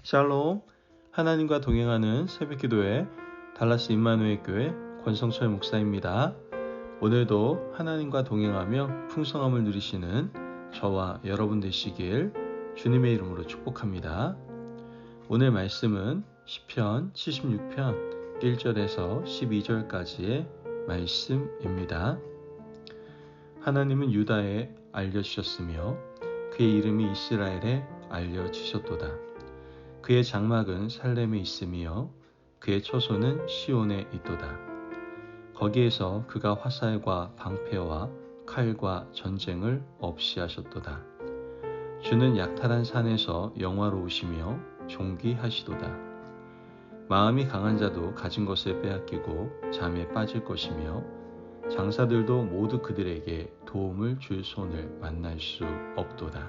샬롬, 하나님과 동행하는 새벽기도회 달라스 임마누엘 교회 권성철 목사입니다. 오늘도 하나님과 동행하며 풍성함을 누리시는 저와 여러분 되시길 주님의 이름으로 축복합니다. 오늘 말씀은 시편 76편 1절에서 12절까지의 말씀입니다. 하나님은 유다에 알려주셨으며 그의 이름이 이스라엘에 알려주셨도다. 그의 장막은 살렘에 있으며 그의 처소는 시온에 있도다. 거기에서 그가 화살과 방패와 칼과 전쟁을 없이 하셨도다. 주는 약탈한 산에서 영화로우시며 존귀하시도다. 마음이 강한 자도 가진 것을 빼앗기고 잠에 빠질 것이며 장사들도 모두 그들에게 도움을 줄 손을 만날 수 없도다.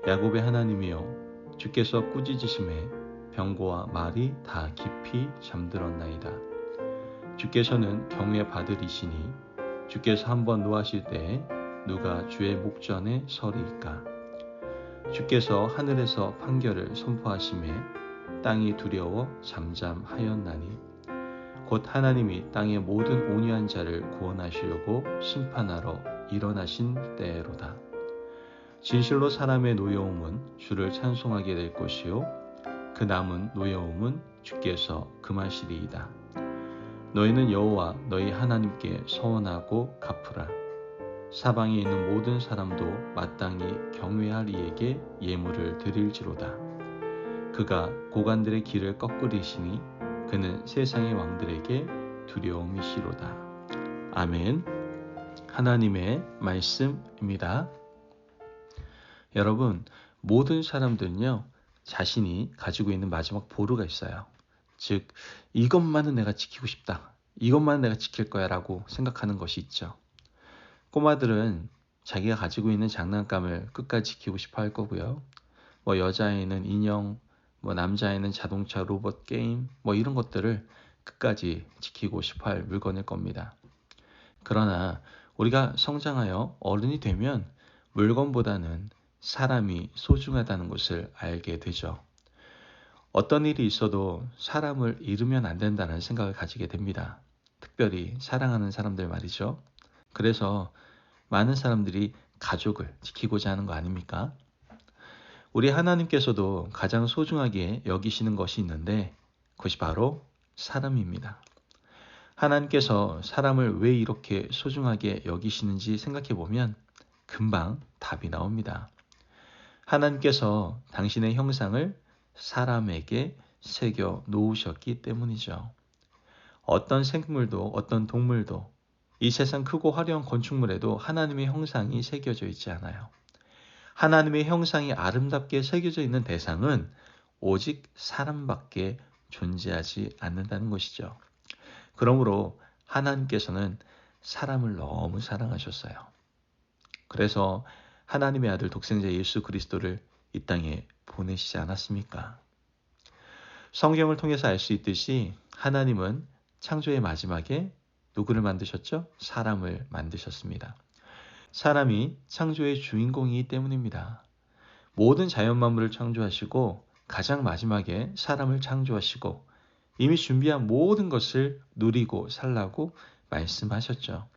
야곱의 하나님이여, 주께서 꾸짖으심에 병거와 말이 다 깊이 잠들었나이다. 주께서는 경외 받으리시니 주께서 한번 노하실 때에 누가 주의 목전에 서리이까. 주께서 하늘에서 판결을 선포하심에 땅이 두려워 잠잠하였나니 곧 하나님이 땅의 모든 온유한 자를 구원하시려고 심판하러 일어나신 때로다. 진실로 사람의 노여움은 주를 찬송하게 될 것이요 그 남은 노여움은 주께서 금하시리이다. 너희는 여호와 너희 하나님께 서원하고 갚으라. 사방에 있는 모든 사람도 마땅히 경외할 이에게 예물을 드릴지로다. 그가 고관들의 길을 꺾으리시니 그는 세상의 왕들에게 두려움이시로다. 아멘. 하나님의 말씀입니다. 여러분, 모든 사람들은요, 자신이 가지고 있는 마지막 보루가 있어요. 즉, 이것만은 내가 지키고 싶다. 이것만은 내가 지킬 거야 라고 생각하는 것이 있죠. 꼬마들은 자기가 가지고 있는 장난감을 끝까지 지키고 싶어 할 거고요. 여자애는 인형, 남자애는 자동차, 로봇, 게임, 이런 것들을 끝까지 지키고 싶어 할 물건일 겁니다. 그러나 우리가 성장하여 어른이 되면 물건보다는 사람이 소중하다는 것을 알게 되죠. 어떤 일이 있어도 사람을 잃으면 안 된다는 생각을 가지게 됩니다. 특별히 사랑하는 사람들 말이죠. 그래서 많은 사람들이 가족을 지키고자 하는 거 아닙니까? 우리 하나님께서도 가장 소중하게 여기시는 것이 있는데 그것이 바로 사람입니다. 하나님께서 사람을 왜 이렇게 소중하게 여기시는지 생각해 보면 금방 답이 나옵니다. 하나님께서 당신의 형상을 사람에게 새겨 놓으셨기 때문이죠. 어떤 생물도 어떤 동물도 이 세상 크고 화려한 건축물에도 하나님의 형상이 새겨져 있지 않아요. 하나님의 형상이 아름답게 새겨져 있는 대상은 오직 사람밖에 존재하지 않는다는 것이죠. 그러므로 하나님께서는 사람을 너무 사랑하셨어요. 그래서 하나님의 아들 독생자 예수 그리스도를 이 땅에 보내시지 않았습니까? 성경을 통해서 알 수 있듯이 하나님은 창조의 마지막에 누구를 만드셨죠? 사람을 만드셨습니다. 사람이 창조의 주인공이기 때문입니다. 모든 자연 만물을 창조하시고 가장 마지막에 사람을 창조하시고 이미 준비한 모든 것을 누리고 살라고 말씀하셨죠.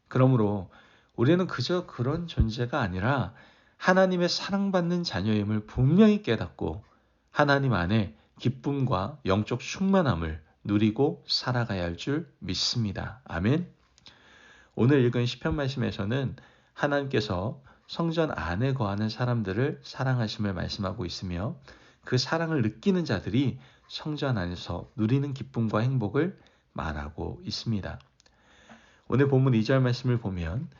그러므로 우리는 그저 그런 존재가 아니라 하나님의 사랑받는 자녀임을 분명히 깨닫고 하나님 안에 기쁨과 영적 충만함을 누리고 살아가야 할 줄 믿습니다. 아멘. 오늘 읽은 시편 말씀에서는 하나님께서 성전 안에 거하는 사람들을 사랑하심을 말씀하고 있으며 그 사랑을 느끼는 자들이 성전 안에서 누리는 기쁨과 행복을 말하고 있습니다. 오늘 본문 2절 말씀을 보면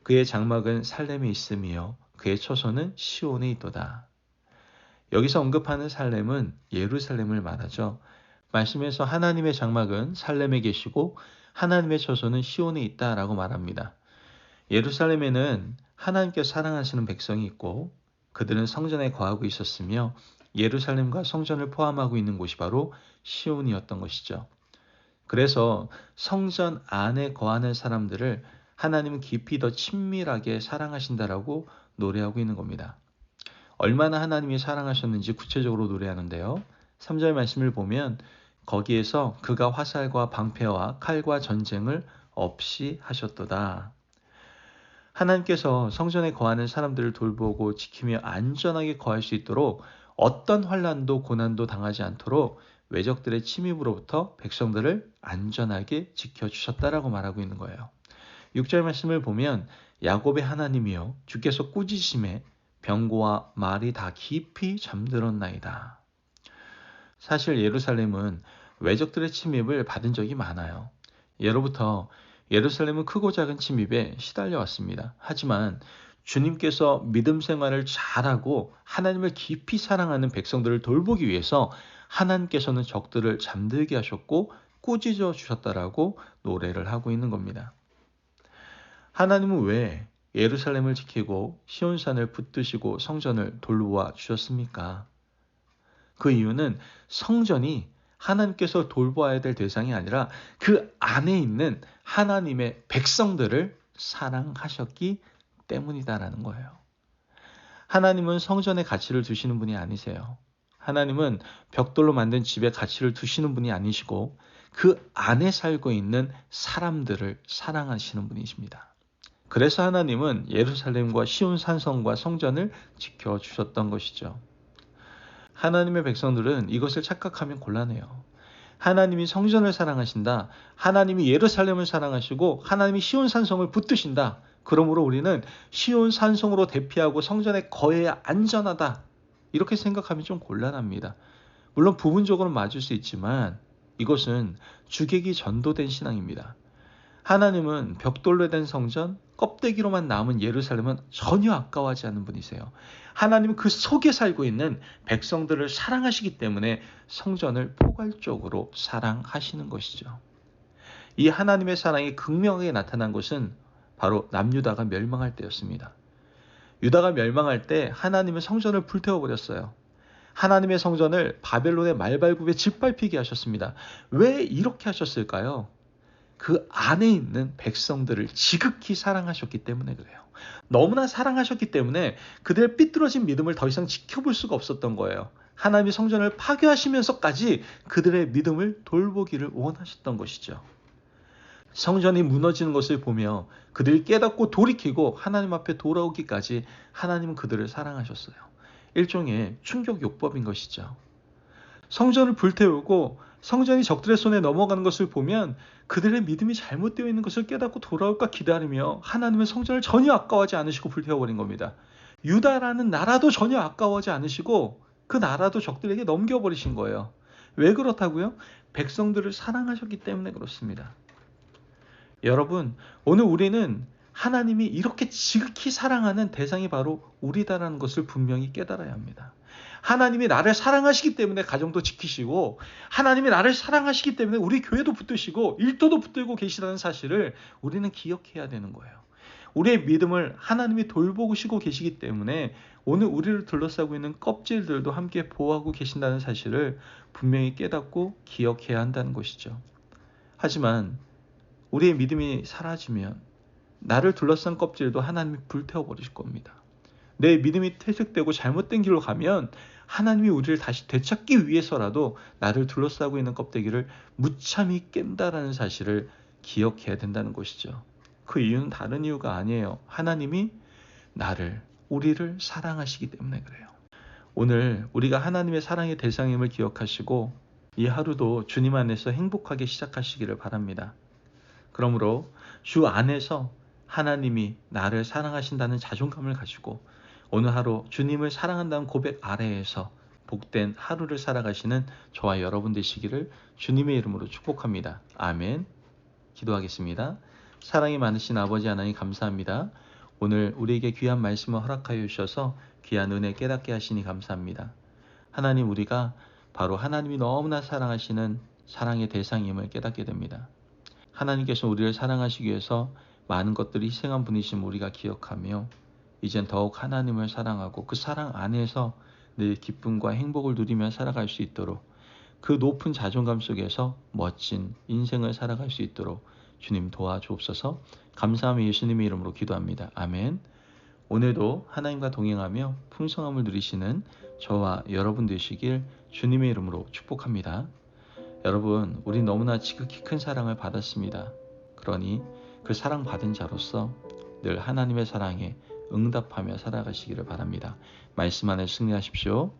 그의 장막은 살렘에 있으며 그의 처소는 시온에 있도다. 여기서 언급하는 살렘은 예루살렘을 말하죠. 말씀에서 하나님의 장막은 살렘에 계시고 하나님의 처소는 시온에 있다라고 말합니다. 예루살렘에는 하나님께 사랑하시는 백성이 있고 그들은 성전에 거하고 있었으며 예루살렘과 성전을 포함하고 있는 곳이 바로 시온이었던 것이죠. 그래서 성전 안에 거하는 사람들을 하나님은 깊이 더 친밀하게 사랑하신다라고 노래하고 있는 겁니다. 얼마나 하나님이 사랑하셨는지 구체적으로 노래하는데요. 3절 말씀을 보면 거기에서 그가 화살과 방패와 칼과 전쟁을 없이 하셨도다. 하나님께서 성전에 거하는 사람들을 돌보고 지키며 안전하게 거할 수 있도록 어떤 환난도 고난도 당하지 않도록 외적들의 침입으로부터 백성들을 안전하게 지켜주셨다라고 말하고 있는 거예요. 6절 말씀을 보면 야곱의 하나님이여 주께서 꾸짖으심에 병고와 말이 다 깊이 잠들었나이다. 사실 예루살렘은 외적들의 침입을 받은 적이 많아요. 예로부터 예루살렘은 크고 작은 침입에 시달려 왔습니다. 하지만 주님께서 믿음 생활을 잘하고 하나님을 깊이 사랑하는 백성들을 돌보기 위해서 하나님께서는 적들을 잠들게 하셨고 꾸짖어 주셨다라고 노래를 하고 있는 겁니다. 하나님은 왜 예루살렘을 지키고 시온산을 붙드시고 성전을 돌보아 주셨습니까? 그 이유는 성전이 하나님께서 돌보아야 될 대상이 아니라 그 안에 있는 하나님의 백성들을 사랑하셨기 때문이다라는 거예요. 하나님은 성전에 가치를 두시는 분이 아니세요. 하나님은 벽돌로 만든 집에 가치를 두시는 분이 아니시고 그 안에 살고 있는 사람들을 사랑하시는 분이십니다. 그래서 하나님은 예루살렘과 시온 산성과 성전을 지켜주셨던 것이죠. 하나님의 백성들은 이것을 착각하면 곤란해요. 하나님이 성전을 사랑하신다. 하나님이 예루살렘을 사랑하시고 하나님이 시온 산성을 붙드신다. 그러므로 우리는 시온 산성으로 대피하고 성전에 거해야 안전하다. 이렇게 생각하면 좀 곤란합니다. 물론 부분적으로 맞을 수 있지만 이것은 주객이 전도된 신앙입니다. 하나님은 벽돌로 된 성전, 껍데기로만 남은 예루살렘은 전혀 아까워하지 않는 분이세요. 하나님은 그 속에 살고 있는 백성들을 사랑하시기 때문에 성전을 포괄적으로 사랑하시는 것이죠. 이 하나님의 사랑이 극명하게 나타난 것은 바로 남유다가 멸망할 때였습니다. 유다가 멸망할 때 하나님은 성전을 불태워버렸어요. 하나님의 성전을 바벨론의 말발굽에 짓밟히게 하셨습니다. 왜 이렇게 하셨을까요? 그 안에 있는 백성들을 지극히 사랑하셨기 때문에 그래요. 너무나 사랑하셨기 때문에 그들의 삐뚤어진 믿음을 더 이상 지켜볼 수가 없었던 거예요. 하나님이 성전을 파괴하시면서까지 그들의 믿음을 돌보기를 원하셨던 것이죠. 성전이 무너지는 것을 보며 그들이 깨닫고 돌이키고 하나님 앞에 돌아오기까지 하나님은 그들을 사랑하셨어요. 일종의 충격요법인 것이죠. 성전을 불태우고 성전이 적들의 손에 넘어가는 것을 보면 그들의 믿음이 잘못되어 있는 것을 깨닫고 돌아올까 기다리며 하나님은 성전을 전혀 아까워하지 않으시고 불태워버린 겁니다. 유다라는 나라도 전혀 아까워하지 않으시고 그 나라도 적들에게 넘겨버리신 거예요. 왜 그렇다고요? 백성들을 사랑하셨기 때문에 그렇습니다. 여러분, 오늘 우리는 하나님이 이렇게 지극히 사랑하는 대상이 바로 우리다라는 것을 분명히 깨달아야 합니다. 하나님이 나를 사랑하시기 때문에 가정도 지키시고 하나님이 나를 사랑하시기 때문에 우리 교회도 붙드시고 일터도 붙들고 계시다는 사실을 우리는 기억해야 되는 거예요. 우리의 믿음을 하나님이 돌보시고 계시기 때문에 오늘 우리를 둘러싸고 있는 껍질들도 함께 보호하고 계신다는 사실을 분명히 깨닫고 기억해야 한다는 것이죠. 하지만 우리의 믿음이 사라지면 나를 둘러싼 껍질도 하나님이 불태워버리실 겁니다. 내 믿음이 퇴색되고 잘못된 길로 가면 하나님이 우리를 다시 되찾기 위해서라도 나를 둘러싸고 있는 껍데기를 무참히 깬다라는 사실을 기억해야 된다는 것이죠. 그 이유는 다른 이유가 아니에요. 하나님이 우리를 사랑하시기 때문에 그래요. 오늘 우리가 하나님의 사랑의 대상임을 기억하시고 이 하루도 주님 안에서 행복하게 시작하시기를 바랍니다. 그러므로 주 안에서 하나님이 나를 사랑하신다는 자존감을 가지고 오늘 하루 주님을 사랑한다는 고백 아래에서 복된 하루를 살아가시는 저와 여러분 되시기를 주님의 이름으로 축복합니다. 아멘. 기도하겠습니다. 사랑이 많으신 아버지 하나님 감사합니다. 오늘 우리에게 귀한 말씀을 허락하여 주셔서 귀한 은혜 깨닫게 하시니 감사합니다. 하나님, 우리가 바로 하나님이 너무나 사랑하시는 사랑의 대상임을 깨닫게 됩니다. 하나님께서 우리를 사랑하시기 위해서 많은 것들을 희생한 분이심을 우리가 기억하며 이젠 더욱 하나님을 사랑하고 그 사랑 안에서 늘 기쁨과 행복을 누리며 살아갈 수 있도록 그 높은 자존감 속에서 멋진 인생을 살아갈 수 있도록 주님 도와주옵소서. 감사하며 예수님의 이름으로 기도합니다. 아멘. 오늘도 하나님과 동행하며 풍성함을 누리시는 저와 여러분 되시길 주님의 이름으로 축복합니다. 여러분, 우리 너무나 지극히 큰 사랑을 받았습니다. 그러니 그 사랑받은 자로서 늘 하나님의 사랑에 응답하며 살아가시기를 바랍니다. 말씀 안에 승리하십시오.